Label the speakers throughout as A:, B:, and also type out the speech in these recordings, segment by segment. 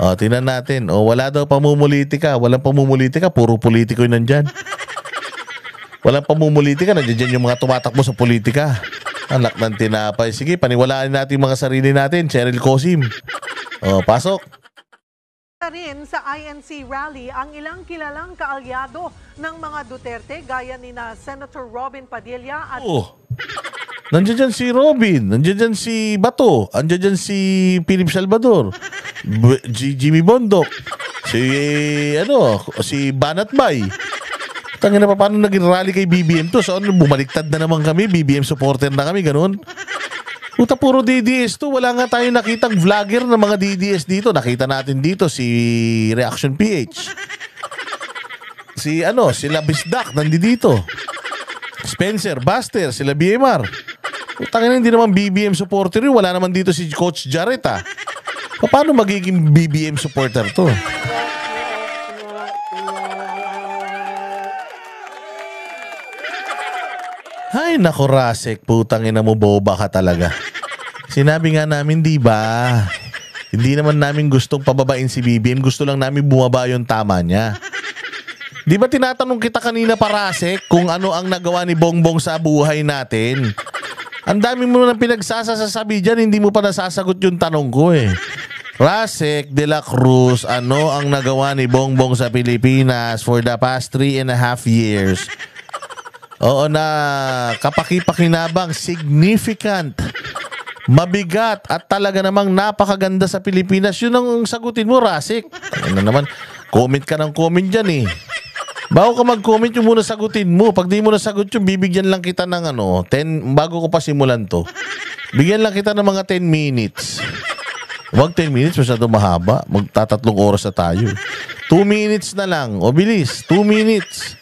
A: O, tingnan natin. O, wala daw pamumulitika. Walang pamumulitika. Puro politiko yun nandyan. Walang pamumulitika. Nandiyan yung mga tumatakbo sa politika. Anak ng tinapay. Sige, paniwalaan natin yung mga sarili natin. Cheryl Cosim. O, pasok.
B: Rin sa INC rally ang ilang kilalang kaalyado ng mga Duterte gaya ni na Senator Robin Padilla at
A: nandiyan dyan si Robin, nandiyan dyan si Bato, nandiyan dyan si Philip Salvador, Jimmy Bondoc, si Banat Bay. Tangina pa, paano naging rally kay BBM to? So, bumaliktad na naman kami, BBM supporter na kami, ganun. Puta, puro DDS to. Wala nga tayong nakitang vlogger ng mga DDS dito. Nakita natin dito si Reaction PH. Sila Bisdak, nandito. Spencer, Buster, sila BMR. Putangina, hindi naman BBM supporter yun. Wala naman dito si Coach Jarrett, ha. Paano magiging BBM supporter to? Ay, nako Rasek, putangina mo, boba ka talaga. Sinabi nga namin, di ba? Hindi naman namin gustong pababain si BBM, gusto lang namin bumaba yung tama niya. Di ba tinatanong kita kanina pa, Rasek, kung ano ang nagawa ni Bongbong sa buhay natin? Ang dami mo nang pinagsasasabi dyan, hindi mo pa nasasagot yung tanong ko eh. Rasek de la Cruz, ano ang nagawa ni Bongbong sa Pilipinas for the past 3.5 years? Oo na, kapaki-pakinabang, significant, mabigat at talaga namang napakaganda sa Pilipinas. Yun ang sagutin mo, Rasik. Ano naman, comment ka ng comment dyan eh. Bago ka mag-comment, yung muna sagutin mo. Pag di mo nasagot yung, bibigyan lang kita ng 10, bago ko pa simulan to. Bigyan lang kita ng mga 10 minutes. Huwag 10 minutes, masyado mahaba. Magtatatlong oras na tayo. 2 minutes na lang. O bilis, 2 minutes.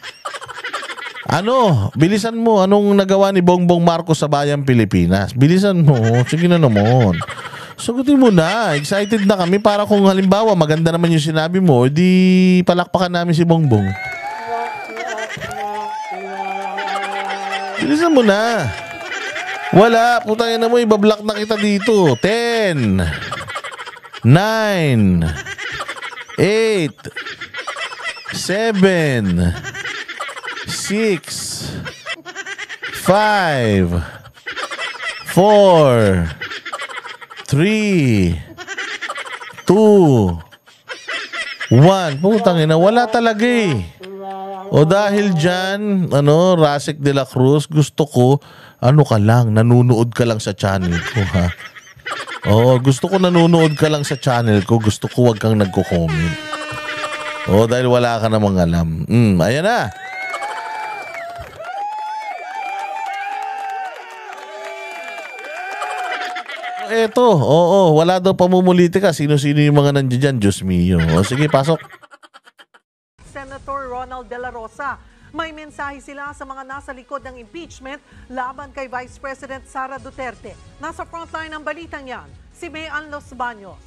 A: Bilisan mo. Anong nagawa ni Bongbong Marcos sa bayang Pilipinas? Bilisan mo. Sige na naman. Sagutin mo na. Excited na kami para kung halimbawa maganda naman yung sinabi mo, di palakpakan namin si Bongbong. Bilisan mo na. Wala. Putangin na mo. Ibablock na kita dito. 10 9 8 7 6 5 4 3 2 1. Putang ina, wala talaga eh. O dahil dyan, Rasek de la Cruz, gusto ko, ka lang, nanunood ka lang sa channel ko, ha? Oo, gusto ko nanunood ka lang sa channel ko, gusto ko wag kang nagko-comment. O dahil wala ka namang alam. Ayan na. Eto, wala daw pamumulitika. Sino-sino yung mga nandiyan dyan? Diyos mio. O sige, pasok.
B: Senator Ronald De La Rosa. May mensahe sila sa mga nasa likod ng impeachment laban kay Vice President Sara Duterte. Nasa frontline ng balitang yan, si Mayan Los Baños.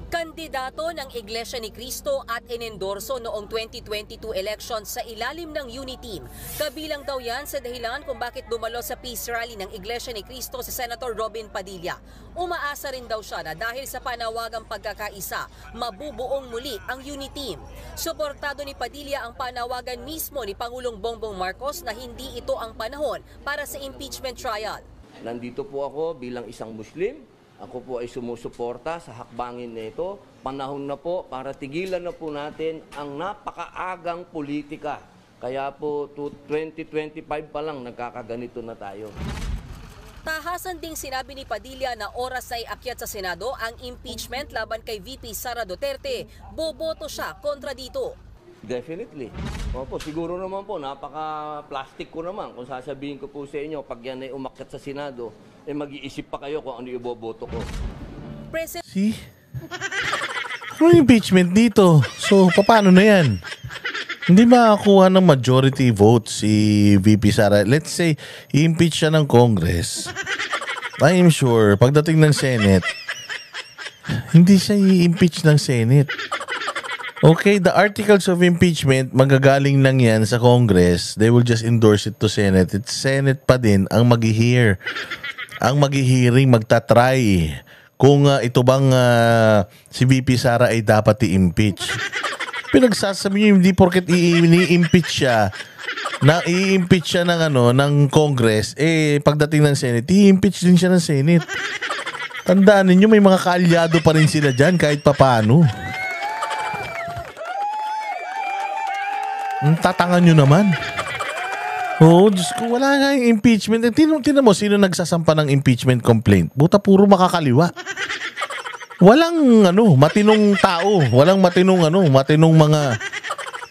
C: Kandidato ng Iglesia ni Cristo at inendorso noong 2022 elections sa ilalim ng Uniteam. Kabilang daw yan sa dahilan kung bakit dumalo sa peace rally ng Iglesia ni Cristo si Senator Robin Padilla. Umaasa rin daw siya na dahil sa panawagang pagkakaisa, mabubuong muli ang Uniteam. Suportado ni Padilla ang panawagan mismo ni Pangulong Bongbong Marcos na hindi ito ang panahon para sa impeachment trial.
D: Nandito po ako bilang isang Muslim. Ako po ay sumusuporta sa hakbangin nito. Panahon na po para tigilan na po natin ang napakaagang politika. Kaya po 2025 pa lang nagkakaganito na tayo.
C: Tahasan ding sinabi ni Padilla na oras ay akyat sa Senado ang impeachment laban kay VP Sara Duterte. Boboto siya kontra dito.
D: Definitely. Opo, siguro naman po, napaka-plastic ko naman. Kung sasabihin ko po sa inyo, pag yan ay umakyat sa Senado, mag-iisip pa kayo kung ano iboboto ko.
A: See? Ano impeachment dito? So, paano na yan? Hindi makakuha ng majority vote si VP Sara. Let's say, i-impeach siya ng Congress. I'm sure, pagdating ng Senate, hindi siya i-impeach ng Senate. Okay, the articles of impeachment, magagaling lang yan sa Congress. They will just endorse it to Senate. It's Senate pa din ang mag-hear. Ang mag-hearing, magtatry kung ito bang si VP Sara ay dapat i-impeach. Pinagsasabi niyo hindi porket i-impeach siya, na i-impeach siya ng Congress, pagdating ng Senate, i-impeach din siya ng Senate. Tandaan ninyo, may mga kaalyado pa rin sila dyan kahit papano. Tatangan nyo naman. Oo, Diyos ko, wala nga yung impeachment. Tinan mo, sino nagsasampa ng impeachment complaint? Buta puro makakaliwa. Walang matinong tao. Walang matinong mga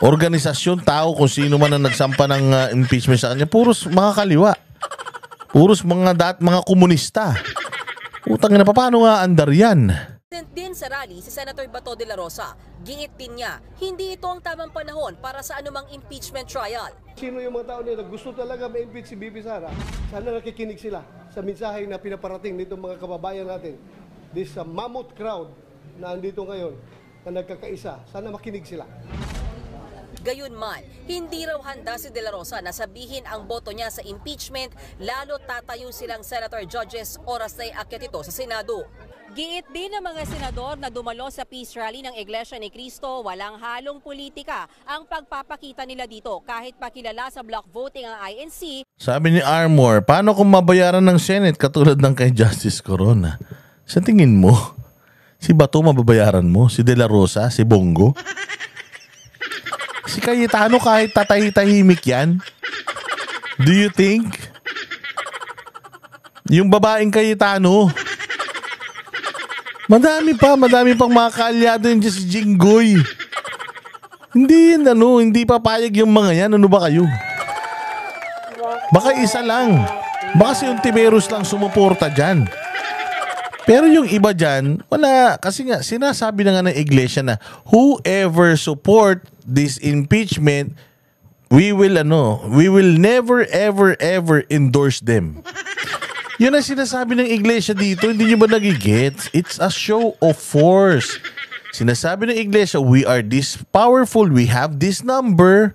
A: organisasyon, tao, kung sino man ang nagsampa ng impeachment sa kanya. Puros makakaliwa. Puros mga komunista. Utang na, paano nga andar yan?
C: Din sa rally si Senator Bato de la Rosa. Giit din niya, hindi ito ang tamang panahon para sa anumang impeachment trial.
E: Sino yung mga tao nila gusto talaga ma-impeach si VP Sara, sana nakikinig sila sa mensahe na pinaparating nitong mga kababayan natin. This mammoth crowd na andito ngayon na nagkakaisa, sana makinig sila.
C: Gayunman, hindi raw handa si De La Rosa na sabihin ang boto niya sa impeachment, lalo tatayo silang senator judges oras na iakyat ito sa Senado. Giit din ng mga senador na dumalo sa peace rally ng Iglesia ni Cristo, walang halong politika ang pagpapakita nila dito kahit pakilala sa block voting ang INC.
A: Sabi ni Armor, paano kung mabayaran ng Senate katulad ng kay Justice Corona? Sa tingin mo, si Bato mababayaran mo? Si De La Rosa? Si Bongo? Si Cayetano kahit tatahimik yan? Do you think? Yung babaeng Cayetano, madami pang mga kaalyado yun si Jinggoy. Hindi papayag yung mga yan. Ano ba kayo? Baka isa lang. Baka si Ontiveros lang sumuporta dyan. Pero yung iba dyan, wala. Kasi nga, sinasabi na nga ng iglesia na whoever support this impeachment, we will never ever endorse them. Yun ang sinasabi ng iglesia dito, hindi nyo ba nagigets? It's a show of force. Sinasabi ng iglesia, we are this powerful, we have this number.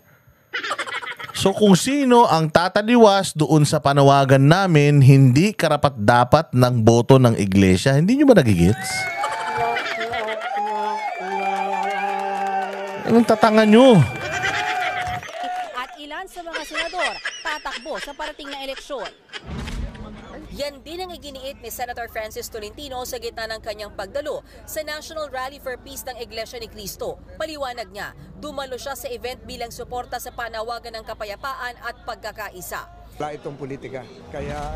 A: So kung sino ang tataliwas doon sa panawagan namin, hindi karapat-dapat ng boto ng iglesia, hindi nyo ba nagigets? Anong tatangan nyo?
C: At ilan sa mga senador tatakbo sa parating na eleksyon. Yan din ang iginiit ni Senator Francis Tolentino sa gitna ng kanyang pagdalo sa National Rally for Peace ng Iglesia ni Cristo. Paliwanag niya, dumalo siya sa event bilang suporta sa panawagan ng kapayapaan at pagkakaisa.
F: Wala itong politika. Kaya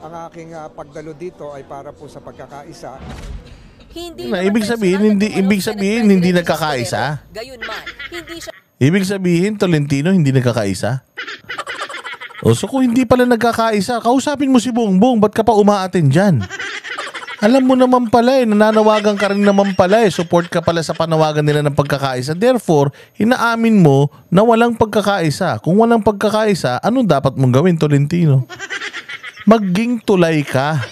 F: ang aking pagdalo dito ay para po sa pagkakaisa.
A: Ibig sabihin hindi nagkakaisa?
C: Gayunman, hindi siya.
A: Ibig sabihin Tolentino hindi nagkakaisa? So kung hindi pala nagkakaisa, kausapin mo si Bongbong, ba't ka pa umaatin dyan? Alam mo naman pala nananawagan ka rin naman pala support ka pala sa panawagan nila ng pagkakaisa. Therefore, inaamin mo na walang pagkakaisa. Kung walang pagkakaisa, ano dapat mong gawin, Tolentino? Maging tulay ka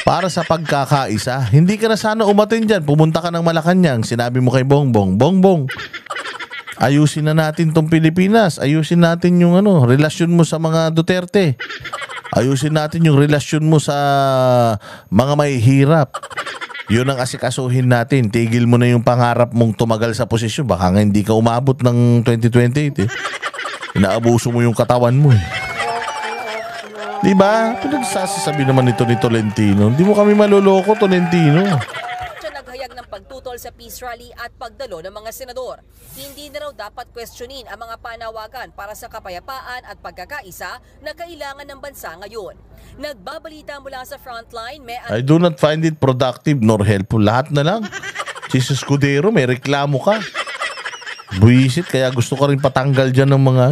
A: para sa pagkakaisa. Hindi ka na sana umatin dyan. Pumunta ka ng Malacanang, sinabi mo kay Bongbong, Bongbong, ayusin na natin tong Pilipinas. Ayusin natin yung relasyon mo sa mga Duterte. Ayusin natin yung relasyon mo sa mga mahihirap. Yun ang asikasuhin natin. Tigil mo na yung pangarap mong tumagal sa posisyon. Baka nga hindi ka umabot ng 2028 Inaabuso mo yung katawan mo Diba? Pinagsasabi naman ito ni Tolentino. Hindi mo kami maloloko, Tolentino.
C: Naghayag ng pagtutol sa peace rally at pagdalo ng mga senador. Hindi na raw dapat questionin ang mga panawagan para sa kapayapaan at pagkakaisa na kailangan ng bansa ngayon. Nagbabalita mula sa frontline,
A: I do not find it productive nor helpful. Lahat na lang. Si Escudero, may reklamo ka. Buisit, kaya gusto ko rin patanggal dyan ng mga